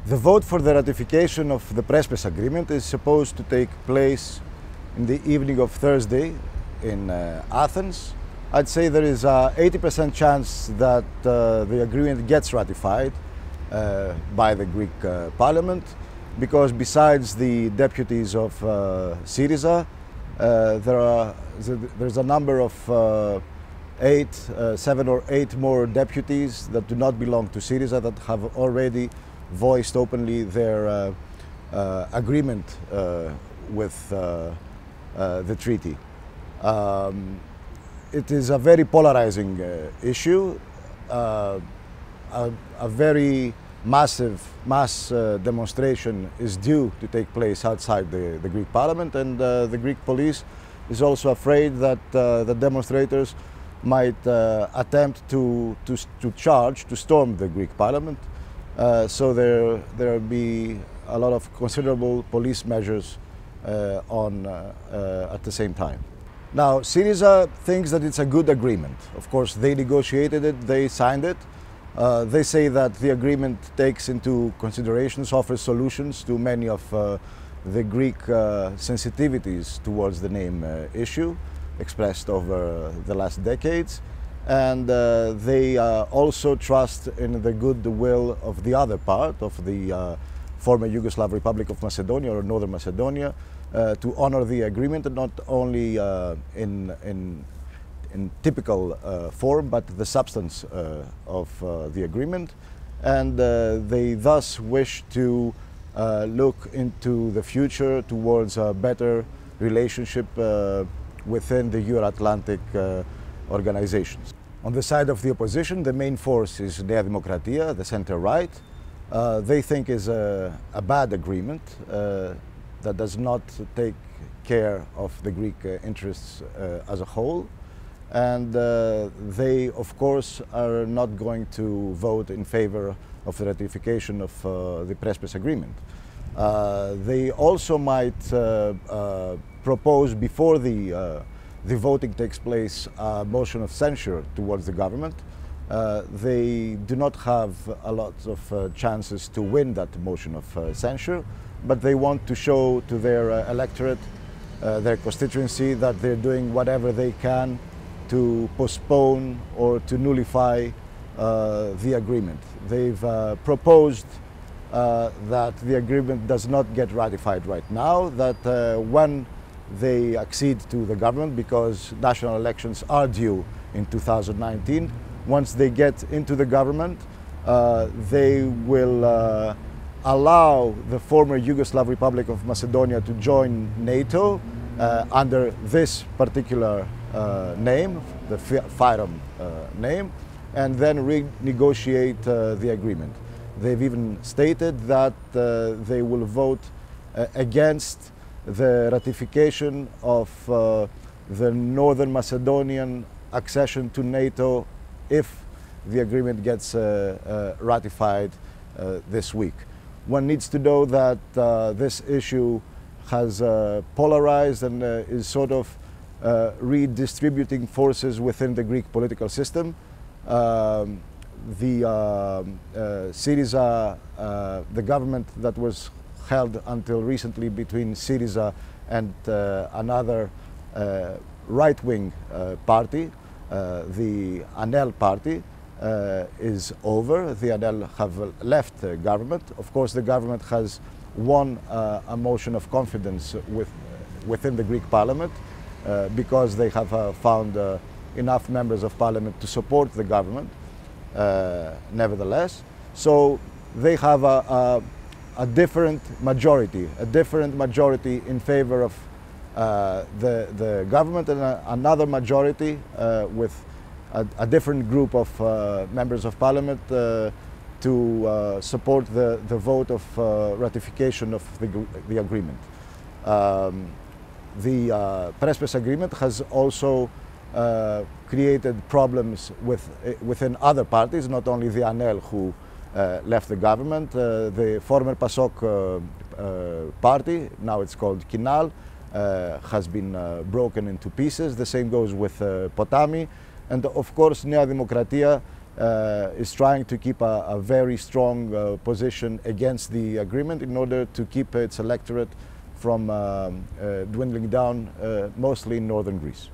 The vote for the ratification of the Preспа agreement is supposed to take place in the evening of Thursday in Athens. I'd say there is a 80% chance that the agreement gets ratified by the Greek parliament, because besides the deputies of Syriza, there's a number of 7 or 8 more deputies that do not belong to Syriza that have already voiced openly their agreement with the treaty. It is a very polarizing issue. A very mass demonstration is due to take place outside the Greek parliament, and the Greek police is also afraid that the demonstrators might attempt to storm the Greek parliament. So there will be a lot of considerable police measures at the same time. Now, Syriza thinks that it's a good agreement. Of course, they negotiated it, they signed it. They say that the agreement takes into considerations, offers solutions to many of the Greek sensitivities towards the name issue expressed over the last decades. And they also trust in the goodwill of the other part of the former Yugoslav Republic of Macedonia, or Northern Macedonia, to honor the agreement, and not only in typical form, but the substance of the agreement. And they thus wish to look into the future towards a better relationship within the Euro-Atlantic organizations. On the side of the opposition, the main force is Nea Demokratia, the center-right. They think is a bad agreement that does not take care of the Greek interests as a whole. And they, of course, are not going to vote in favor of the ratification of the Preспа agreement. They also might propose, before the voting takes place, a motion of censure towards the government. They do not have a lot of chances to win that motion of censure, but they want to show to their electorate, their constituency, that they're doing whatever they can to postpone or to nullify the agreement. They've proposed that the agreement does not get ratified right now, that when they accede to the government, because national elections are due in 2019, once they get into the government, they will allow the former Yugoslav Republic of Macedonia to join NATO under this particular name, the Fyrom name, and then renegotiate the agreement. They've even stated that they will vote against the ratification of the Northern Macedonian accession to NATO if the agreement gets ratified this week. One needs to know that this issue has polarized and is sort of redistributing forces within the Greek political system. The Syriza, the government that was held until recently between Syriza and another right-wing party, the ANEL party, is over. The ANEL have left the government. Of course, the government has won a motion of confidence within the Greek parliament because they have found enough members of parliament to support the government, nevertheless. So they have a different majority in favor of the government, and another majority with a different group of members of parliament to support the vote of ratification of the agreement. The Preспа agreement has also created problems within other parties, not only the ANEL, who left the government. The former PASOK party, now it's called Kinal, has been broken into pieces. The same goes with Potami. And of course, Nea Demokratia is trying to keep a very strong position against the agreement in order to keep its electorate from dwindling down, mostly in northern Greece.